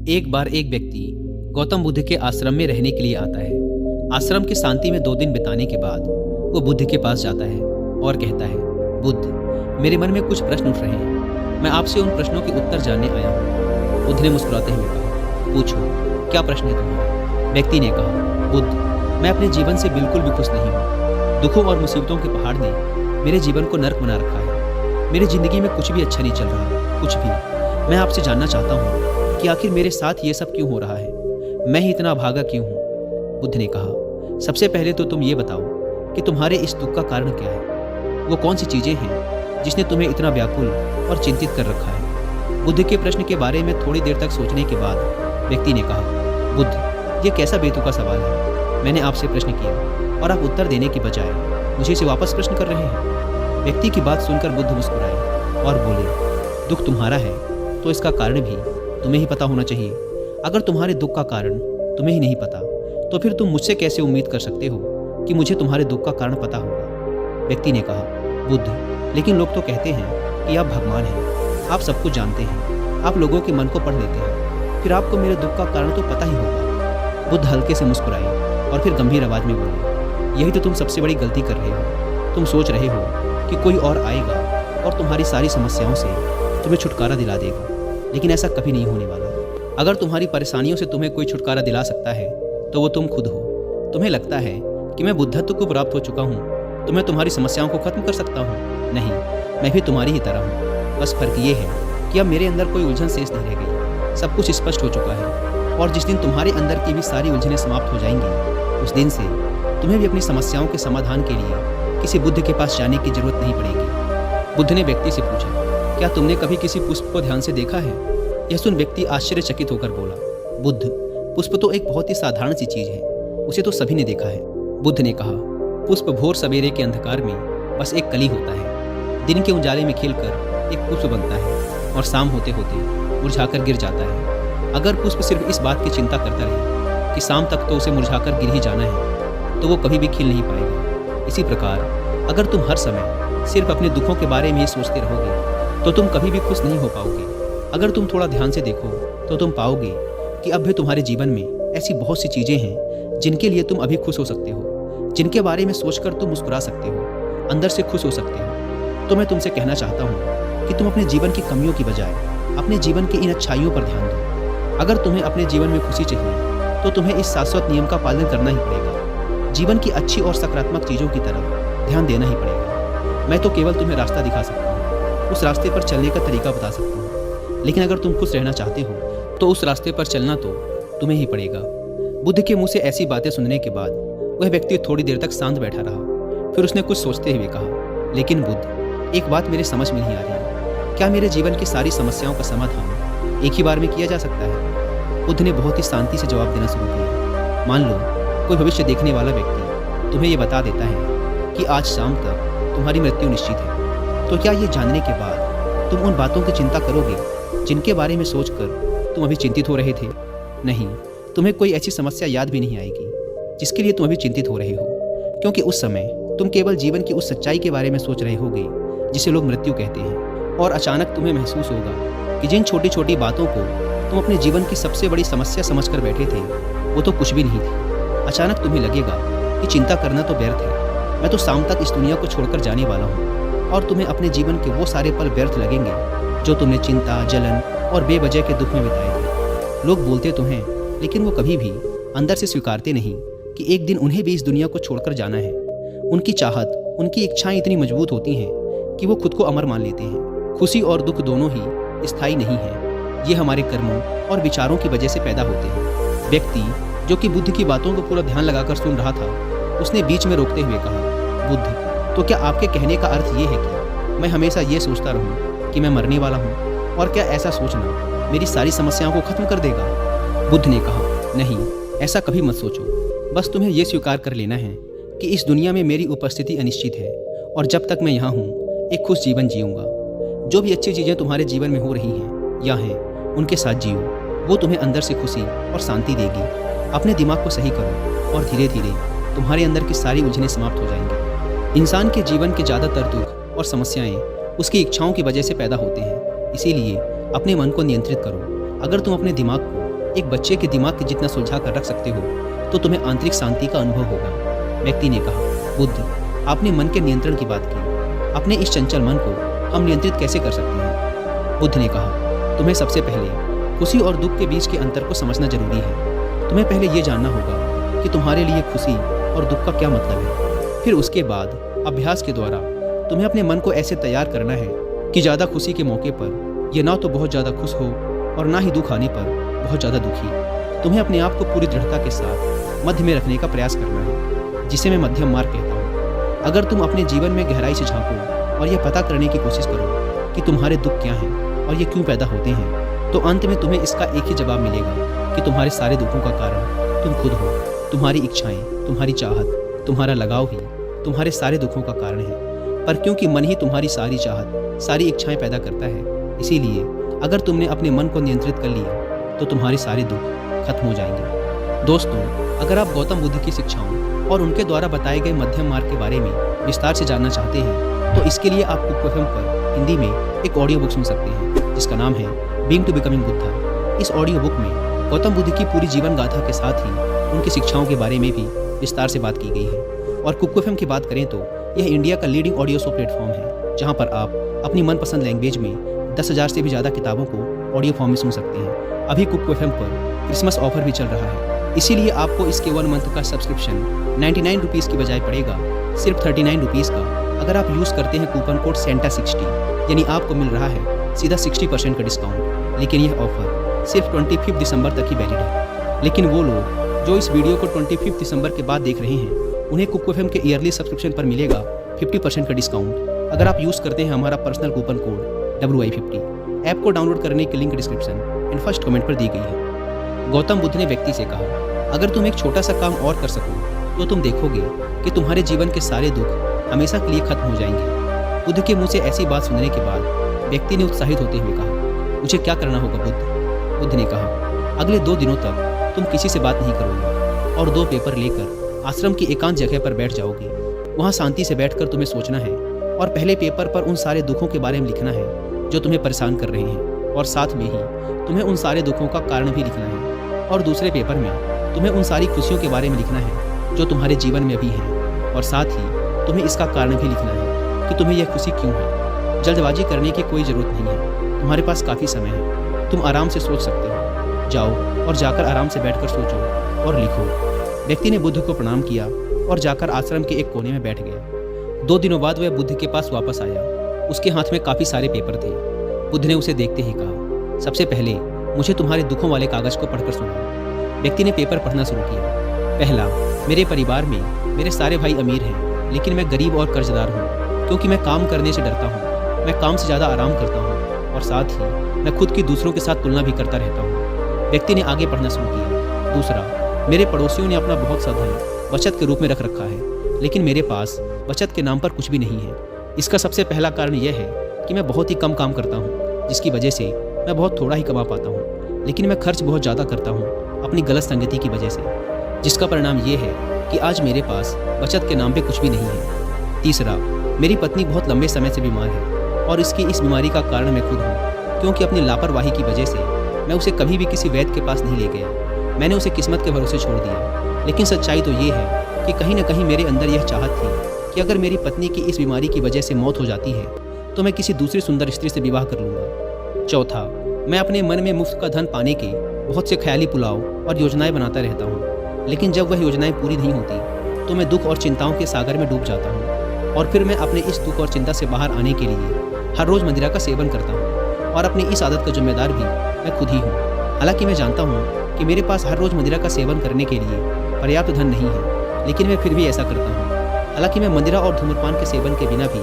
एक बार एक व्यक्ति गौतम बुद्ध के आश्रम में रहने के लिए आता है। आश्रम की शांति में 2 दिन बिताने के बाद वो बुद्ध के पास जाता है और कहता है, बुद्ध, मेरे मन में कुछ प्रश्न उठ रहे हैं। मैं आपसे उन प्रश्नों के उत्तर जानने आया हूँ। बुद्ध ने मुस्कुराते हुए कहा, पूछो, क्या प्रश्न है तुम्हारा? व्यक्ति ने कहा, बुद्ध, मैं अपने जीवन से बिल्कुल भी खुश नहीं हूँ। दुखों और मुसीबतों के पहाड़ ने मेरे जीवन को नर्क बना रखा है। मेरी जिंदगी में कुछ भी अच्छा नहीं चल रहा, कुछ भी। मैं आपसे जानना चाहता हूँ कि आखिर मेरे साथ ये सब क्यों हो रहा है? मैं ही इतना भागा क्यों हूँ? बुद्ध ने कहा, सबसे पहले तो तुम ये बताओ कि तुम्हारे इस दुख का कारण क्या है? वो कौन सी चीज़ें हैं जिसने तुम्हें इतना व्याकुल और चिंतित कर रखा है? बुद्ध के प्रश्न के बारे में थोड़ी देर तक सोचने के बाद व्यक्ति ने कहा, बुद्ध, ये कैसा बेतुका सवाल है। मैंने आपसे प्रश्न किया और आप उत्तर देने की बजाय मुझे इसे वापस प्रश्न कर रहे हैं। व्यक्ति की बात सुनकर बुद्ध मुस्कुराए और बोले, दुख तुम्हारा है तो इसका कारण भी तुम्हें ही पता होना चाहिए। अगर तुम्हारे दुख का कारण तुम्हें ही नहीं पता तो फिर तुम मुझसे कैसे उम्मीद कर सकते हो कि मुझे तुम्हारे दुख का कारण पता होगा? व्यक्ति ने कहा, बुद्ध, लेकिन लोग तो कहते हैं कि आप भगवान हैं, आप सब कुछ जानते हैं, आप लोगों के मन को पढ़ लेते हैं, फिर आपको मेरे दुख का कारण तो पता ही होगा। बुद्ध हल्के से मुस्कुराए और फिर गंभीर आवाज में बोले, यही तो तुम सबसे बड़ी गलती कर रहे हो। तुम सोच रहे हो कि कोई और आएगा और तुम्हारी सारी समस्याओं से तुम्हें छुटकारा दिला देगा, लेकिन ऐसा कभी नहीं होने वाला। अगर तुम्हारी परेशानियों से तुम्हें कोई छुटकारा दिला सकता है तो वो तुम खुद हो। तुम्हें लगता है कि मैं बुद्धत्व को प्राप्त हो चुका हूँ तो मैं तुम्हारी समस्याओं को खत्म कर सकता हूँ। नहीं, मैं भी तुम्हारी ही तरह हूँ। बस फर्क ये है कि अब मेरे अंदर कोई उलझन शेष नहीं रह गई। सब कुछ स्पष्ट हो चुका है और जिस दिन तुम्हारे अंदर की भी सारी उलझनें समाप्त हो जाएंगी, उस दिन से तुम्हें भी अपनी समस्याओं के समाधान के लिए किसी बुद्ध के पास जाने की जरूरत नहीं पड़ेगी। बुद्ध ने व्यक्ति से पूछा, क्या तुमने कभी किसी पुष्प को ध्यान से देखा है? यह सुन व्यक्ति आश्चर्यचकित होकर बोला, बुद्ध, पुष्प तो एक बहुत ही साधारण सी चीज है, उसे तो सभी ने देखा है। बुद्ध ने कहा, पुष्प भोर सवेरे के अंधकार में बस एक कली होता है। दिन के उजाले में खिलकर एक पुष्प बनता है और शाम होते होते मुरझाकर गिर जाता है। अगर पुष्प सिर्फ इस बात की चिंता करता रहे कि शाम तक तो उसे मुरझाकर गिर ही जाना है, तो वो कभी भी खिल नहीं पाएगा। इसी प्रकार अगर तुम हर समय सिर्फ अपने दुखों के बारे में ही सोचते रहोगे तो तुम कभी भी खुश नहीं हो पाओगे। अगर तुम थोड़ा ध्यान से देखो तो तुम पाओगे कि अब भी तुम्हारे जीवन में ऐसी बहुत सी चीज़ें हैं जिनके लिए तुम अभी खुश हो सकते हो, जिनके बारे में सोचकर तुम मुस्कुरा सकते हो, अंदर से खुश हो सकते हो। तो मैं तुमसे कहना चाहता हूँ कि तुम अपने जीवन की कमियों की बजाय अपने जीवन की इन अच्छाइयों पर ध्यान दो। अगर तुम्हें अपने जीवन में खुशी चाहिए तो तुम्हें इस शाश्वत नियम का पालन करना ही पड़ेगा। जीवन की अच्छी और सकारात्मक चीज़ों की तरफ ध्यान देना ही पड़ेगा। मैं तो केवल तुम्हें रास्ता दिखा सकता हूँ, उस रास्ते पर चलने का तरीका बता सकता हूँ, लेकिन अगर तुम खुश रहना चाहते हो तो उस रास्ते पर चलना तो तुम्हें ही पड़ेगा। बुद्ध के मुंह से ऐसी बातें सुनने के बाद वह व्यक्ति थोड़ी देर तक शांत बैठा रहा। फिर उसने कुछ सोचते हुए कहा, लेकिन बुद्ध, एक बात मेरे समझ में नहीं आ रही। क्या मेरे जीवन की सारी समस्याओं का समाधान एक ही बार में किया जा सकता है? बुद्ध ने बहुत ही शांति से जवाब देना शुरू किया। मान लो कोई भविष्य देखने वाला व्यक्ति तुम्हें ये बता देता है कि आज शाम तक तुम्हारी मृत्यु निश्चित है, तो क्या ये जानने के बाद तुम उन बातों की चिंता करोगे जिनके बारे में सोचकर तुम अभी चिंतित हो रहे थे? नहीं, तुम्हें कोई ऐसी समस्या याद भी नहीं आएगी जिसके लिए तुम अभी चिंतित हो रहे हो, क्योंकि उस समय तुम केवल जीवन की उस सच्चाई के बारे में सोच रहे होगे जिसे लोग मृत्यु कहते हैं। और अचानक तुम्हें महसूस होगा कि जिन छोटी छोटी बातों को तुम अपने जीवन की सबसे बड़ी समस्या समझकर बैठे थे वो तो कुछ भी नहीं थी। अचानक तुम्हें लगेगा कि चिंता करना तो व्यर्थ है, मैं तो शाम तक इस दुनिया को छोड़कर जाने वाला हूँ। और तुम्हें अपने जीवन के वो सारे पल व्यर्थ लगेंगे जो तुमने चिंता, जलन और बेवजह के दुख में बिताए थे। लोग बोलते तो हैं, लेकिन वो कभी भी अंदर से स्वीकारते नहीं कि एक दिन उन्हें भी इस दुनिया को छोड़कर जाना है। उनकी चाहत, उनकी इच्छाएं इतनी मजबूत होती हैं कि वो खुद को अमर मान लेते हैं। खुशी और दुख दोनों ही स्थायी नहीं है, ये हमारे कर्मों और विचारों की वजह से पैदा होते हैं। व्यक्ति जो कि बुद्ध की बातों को पूरा ध्यान लगाकर सुन रहा था, उसने बीच में रोकते हुए कहा, बुद्ध, तो क्या आपके कहने का अर्थ ये है कि मैं हमेशा ये सोचता रहूं कि मैं मरने वाला हूं? और क्या ऐसा सोचना मेरी सारी समस्याओं को खत्म कर देगा? बुद्ध ने कहा, नहीं, ऐसा कभी मत सोचो। बस तुम्हें यह स्वीकार कर लेना है कि इस दुनिया में मेरी उपस्थिति अनिश्चित है और जब तक मैं यहाँ हूँ एक खुश जीवन जीऊँगा। जो भी अच्छी चीज़ें तुम्हारे जीवन में हो रही हैं या हैं, उनके साथ जियो, वो तुम्हें अंदर से खुशी और शांति देगी। अपने दिमाग को सही करो और धीरे धीरे तुम्हारे अंदर की सारी उलझनें समाप्त हो जाएंगी। इंसान के जीवन के ज़्यादातर दुख और समस्याएं उसकी इच्छाओं की वजह से पैदा होते हैं। इसीलिए अपने मन को नियंत्रित करो। अगर तुम अपने दिमाग को एक बच्चे के दिमाग के जितना सुलझा कर रख सकते हो तो तुम्हें आंतरिक शांति का अनुभव होगा। व्यक्ति ने कहा, बुद्ध, आपने मन के नियंत्रण की बात की। अपने इस चंचल मन को हम नियंत्रित कैसे कर सकते हैं? बुद्ध ने कहा, तुम्हें सबसे पहले खुशी और दुख के बीच के अंतर को समझना जरूरी है। तुम्हें पहले ये जानना होगा कि तुम्हारे लिए खुशी और दुख का क्या मतलब है। फिर उसके बाद अभ्यास के द्वारा तुम्हें अपने मन को ऐसे तैयार करना है कि ज़्यादा खुशी के मौके पर यह ना तो बहुत ज़्यादा खुश हो और ना ही दुख आने पर बहुत ज़्यादा दुखी। तुम्हें अपने आप को पूरी दृढ़ता के साथ मध्य में रखने का प्रयास करना है, जिसे मैं मध्यम मार्ग कहता हूँ। अगर तुम अपने जीवन में गहराई से झांको और यह पता करने की कोशिश करो कि तुम्हारे दुख क्या हैं और ये क्यों पैदा होते हैं, तो अंत में तुम्हें इसका एक ही जवाब मिलेगा कि तुम्हारे सारे दुखों का कारण तुम खुद हो। तुम्हारी इच्छाएं, तुम्हारी चाहत, तुम्हारा लगाव ही तुम्हारे सारे दुखों का कारण है। पर क्योंकि मन ही तुम्हारी सारी चाहत, सारी इच्छाएं पैदा करता है, इसीलिए अगर तुमने अपने मन को नियंत्रित कर लिया तो तुम्हारे सारे दुख खत्म हो जाएंगे। दोस्तों, अगर आप गौतम बुद्ध की शिक्षाओं और उनके द्वारा बताए गए मध्यम मार्ग के बारे में विस्तार से जानना चाहते हैं तो इसके लिए आप कुक एफएम पर हिंदी में एक ऑडियो बुक सुन सकते हैं जिसका नाम है बीइंग टू बिकमिंग बुद्धा। इस ऑडियो बुक में गौतम बुद्ध की पूरी जीवन गाथा के साथ ही उनकी शिक्षाओं के बारे में भी विस्तार से बात की गई है। और कुक एफएम की बात करें तो यह इंडिया का लीडिंग ऑडियो शो प्लेटफॉर्म है जहां पर आप अपनी मनपसंद लैंग्वेज में 10,000 से भी ज़्यादा किताबों को ऑडियो फॉर्म में सुन सकते हैं। अभी कुक एफएम पर क्रिसमस ऑफर भी चल रहा है, इसीलिए आपको इसके 1 मंथ का सब्सक्रिप्शन 99 रुपीज़ की बजाय पड़ेगा सिर्फ 39 रुपीज़ का, अगर आप यूज़ करते हैं कूपन कोड सेंटा60, यानी आपको मिल रहा है सीधा 60% का डिस्काउंट। लेकिन यह ऑफर सिर्फ 25 दिसंबर तक ही वैलिड है। लेकिन वो लोग जो इस वीडियो को 25 दिसंबर के बाद देख रहे हैं उन्हें कुक एफएम के ईयरली सब्सक्रिप्शन पर मिलेगा 50% का डिस्काउंट, अगर आप यूज़ करते हैं हमारा personal coupon code WI50। App को डाउनलोड करने की link description and first comment पर दी गई है। गौतम बुद्ध ने व्यक्ति से कहा, अगर तुम एक छोटा सा काम और कर सको तो तुम देखोगे कि तुम्हारे जीवन के सारे दुख हमेशा के लिए खत्म हो जाएंगे। बुद्ध के मुंह से ऐसी बात सुनने के बाद व्यक्ति ने उत्साहित होते हुए कहा, मुझे क्या करना होगा बुद्ध? बुद्ध ने कहा, अगले 2 दिनों तक तुम किसी से बात नहीं करोगे और 2 पेपर लेकर आश्रम की एकांत जगह पर बैठ जाओगे। वहाँ शांति से बैठकर तुम्हें सोचना है और पहले पेपर पर उन सारे दुखों के बारे में लिखना है जो तुम्हें परेशान कर रहे हैं, और साथ में ही तुम्हें उन सारे दुखों का कारण भी लिखना है। और दूसरे पेपर में तुम्हें उन सारी खुशियों के बारे में लिखना है जो तुम्हारे जीवन में अभी है, और साथ ही तुम्हें इसका कारण भी लिखना है कि तुम्हें यह खुशी क्यों है। जल्दबाजी करने की कोई ज़रूरत नहीं है, तुम्हारे पास काफ़ी समय है, तुम आराम से सोच सकते हो। जाओ और जाकर आराम से बैठकर सोचो और लिखो। व्यक्ति ने बुद्ध को प्रणाम किया और जाकर आश्रम के एक कोने में बैठ गया। 2 दिनों बाद वह बुद्ध के पास वापस आया। उसके हाथ में काफ़ी सारे पेपर थे। बुद्ध ने उसे देखते ही कहा, सबसे पहले मुझे तुम्हारे दुखों वाले कागज़ को पढ़कर सुनाओ। व्यक्ति ने पेपर पढ़ना शुरू किया। पहला, मेरे परिवार में मेरे सारे भाई अमीर हैं, लेकिन मैं गरीब और कर्जदार हूँ क्योंकि मैं काम करने से डरता हूँ। मैं काम से ज़्यादा आराम करता हूँ और साथ ही मैं खुद की दूसरों के साथ तुलना भी करता रहता हूँ। व्यक्ति ने आगे पढ़ना शुरू किया। दूसरा, मेरे पड़ोसियों ने अपना बहुत सा धन बचत के रूप में रख रखा है, लेकिन मेरे पास बचत के नाम पर कुछ भी नहीं है। इसका सबसे पहला कारण यह है कि मैं बहुत ही कम काम करता हूँ, जिसकी वजह से मैं बहुत थोड़ा ही कमा पाता हूँ, लेकिन मैं खर्च बहुत ज़्यादा करता हूँ अपनी गलत संगति की वजह से, जिसका परिणाम ये है कि आज मेरे पास बचत के नाम पे कुछ भी नहीं है। तीसरा, मेरी पत्नी बहुत लंबे समय से बीमार है और इसकी इस बीमारी का कारण मैं खुद हूँ, क्योंकि अपनी लापरवाही की वजह से मैं उसे कभी भी किसी वैद्य के पास नहीं ले गया। मैंने उसे किस्मत के भरोसे छोड़ दिया। लेकिन सच्चाई तो ये है कि कहीं न कहीं मेरे अंदर यह चाहत थी कि अगर मेरी पत्नी की इस बीमारी की वजह से मौत हो जाती है तो मैं किसी दूसरी सुंदर स्त्री से विवाह कर लूँगा। चौथा, मैं अपने मन में मुफ्त का धन पाने के बहुत से ख्याली पुलाव और योजनाएं बनाता रहता हूँ, लेकिन जब वह योजनाएं पूरी नहीं होती तो मैं दुख और चिंताओं के सागर में डूब जाता हूँ, और फिर मैं अपने इस दुख और चिंता से बाहर आने के लिए हर रोज़ मदिरा का सेवन करता हूँ, और अपनी इस आदत का जिम्मेदार भी मैं खुद ही हूँ। हालांकि मैं जानता हूँ कि मेरे पास हर रोज़ मदिरा का सेवन करने के लिए पर्याप्त धन नहीं है, लेकिन मैं फिर भी ऐसा करता हूँ। हालांकि मैं मदिरा और धूम्रपान के सेवन के बिना भी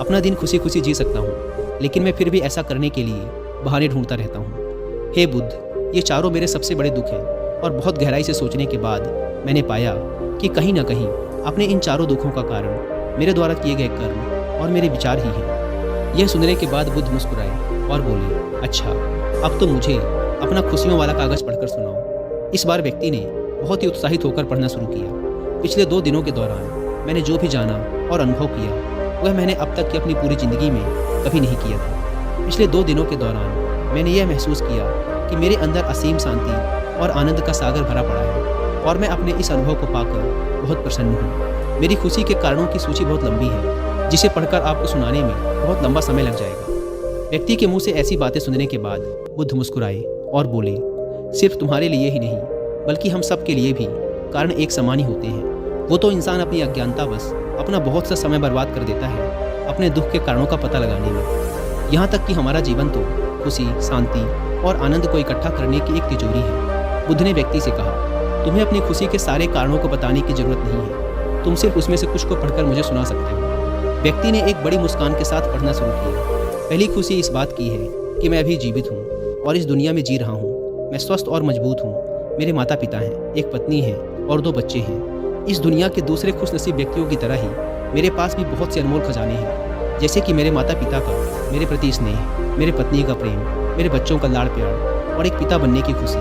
अपना दिन खुशी खुशी जी सकता हूँ, लेकिन मैं फिर भी ऐसा करने के लिए बहाने ढूंढता रहता हूँ। हे बुद्ध, ये चारों मेरे सबसे बड़े दुख हैं, और बहुत गहराई से सोचने के बाद मैंने पाया कि कहीं ना कहीं अपने इन चारों दुखों का कारण मेरे द्वारा किए गए कर्म और मेरे विचार ही हैं। यह सुनने के बाद बुद्ध मुस्कुराए और बोले, अच्छा, अब तो मुझे अपना खुशियों वाला कागज़ पढ़कर सुनाओ। इस बार व्यक्ति ने बहुत ही उत्साहित होकर पढ़ना शुरू किया। पिछले 2 दिनों के दौरान मैंने जो भी जाना और अनुभव किया वह मैंने अब तक की अपनी पूरी ज़िंदगी में कभी नहीं किया था। पिछले 2 दिनों के दौरान मैंने यह महसूस किया कि मेरे अंदर असीम शांति और आनंद का सागर भरा पड़ा है और मैं अपने इस अनुभव को पाकर बहुत प्रसन्न हूँ। मेरी खुशी के कारणों की सूची बहुत लंबी है, जिसे पढ़कर आपको सुनाने में बहुत लंबा समय लग जाएगा। व्यक्ति के मुंह से ऐसी बातें सुनने के बाद बुद्ध मुस्कुराए और बोले, सिर्फ तुम्हारे लिए ही नहीं बल्कि हम सब के लिए भी कारण एक समान ही होते हैं। वो तो इंसान अपनी अज्ञानतावश अपना बहुत सा समय बर्बाद कर देता है अपने दुख के कारणों का पता लगाने में। यहाँ तक कि हमारा जीवन तो खुशी, शांति और आनंद को इकट्ठा करने की एक तिजोरी है। बुद्ध ने व्यक्ति से कहा, तुम्हें अपनी खुशी के सारे कारणों को बताने की जरूरत नहीं है, तुम सिर्फ उसमें से कुछ को पढ़कर मुझे सुना सकते हो। व्यक्ति ने एक बड़ी मुस्कान के साथ पढ़ना शुरू किया। पहली खुशी इस बात की है कि मैं अभी जीवित हूँ और इस दुनिया में जी रहा हूँ। मैं स्वस्थ और मजबूत हूँ। मेरे माता पिता हैं, एक पत्नी है और 2 बच्चे हैं। इस दुनिया के दूसरे खुशनसीब व्यक्तियों की तरह ही मेरे पास भी बहुत से अनमोल खजाने हैं, जैसे कि मेरे माता पिता का मेरे प्रति स्नेह, मेरे पत्नी का प्रेम, मेरे बच्चों का लाड़ प्यार और एक पिता बनने की खुशी।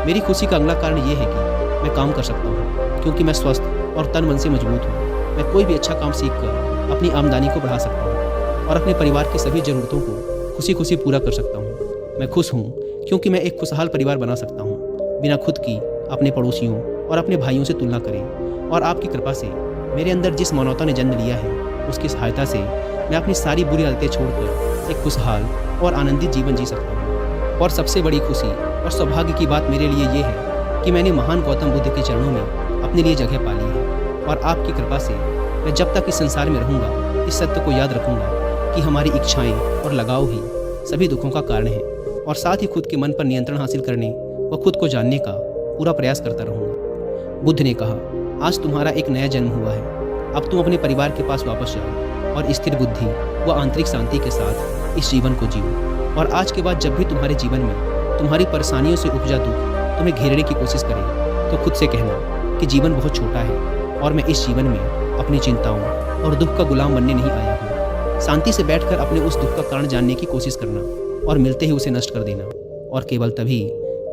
मेरी खुशी का अगला कारण ये है कि मैं काम कर सकता हूँ, क्योंकि मैं स्वस्थ और तन मन से मजबूत हूँ। मैं कोई भी अच्छा काम सीख कर अपनी आमदनी को बढ़ा सकता हूँ और अपने परिवार की सभी ज़रूरतों को खुशी खुशी पूरा कर सकता हूँ। मैं खुश हूँ क्योंकि मैं एक खुशहाल परिवार बना सकता हूँ, बिना खुद की अपने पड़ोसियों और अपने भाइयों से तुलना करें। और आपकी कृपा से मेरे अंदर जिस मानवता ने जन्म लिया है, उसकी सहायता से मैं अपनी सारी बुरी आदतें छोड़कर एक खुशहाल और आनंदित जीवन जी सकता हूँ। और सबसे बड़ी खुशी और सौभाग्य की बात मेरे लिए ये है कि मैंने महान गौतम बुद्ध के चरणों में अपने लिए जगह पा ली है। और आपकी कृपा से मैं जब तक इस संसार में रहूँगा, इस सत्य को याद रखूँगा कि हमारी इच्छाएं और लगाव ही सभी दुखों का कारण है, और साथ ही खुद के मन पर नियंत्रण हासिल करने व खुद को जानने का पूरा प्रयास करता रहूँगा। बुद्ध ने कहा, आज तुम्हारा एक नया जन्म हुआ है। अब तुम अपने परिवार के पास वापस जाओ और स्थिर बुद्धि व आंतरिक शांति के साथ इस जीवन को जियो। और आज के बाद जब भी तुम्हारे जीवन में तुम्हारी परेशानियों से उपजा दुख तुम्हें घेरने की कोशिश करे, तो खुद से कहना कि जीवन बहुत छोटा है और मैं इस जीवन में अपनी चिंताओं और दुख का गुलाम बनने नहीं आया हूँ। शांति से बैठकर अपने उस दुख का कारण जानने की कोशिश करना और मिलते ही उसे नष्ट कर देना, और केवल तभी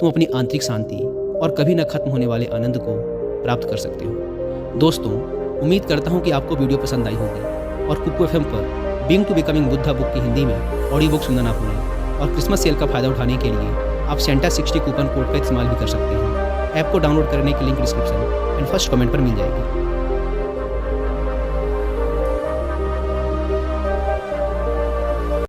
तुम अपनी आंतरिक शांति और कभी न खत्म होने वाले आनंद को प्राप्त कर सकते हो। दोस्तों, उम्मीद करता हूँ कि आपको वीडियो पसंद आई होगी और कुकू FM पर being to becoming Buddha book की हिंदी में ऑडियो बुक सुनना ना भूलें। और क्रिसमस सेल का फायदा उठाने के लिए आप सेंटा 60 कूपन कोड का इस्तेमाल भी कर सकते हैं। ऐप को डाउनलोड करने की link description and first comment पर मिल जाएगी।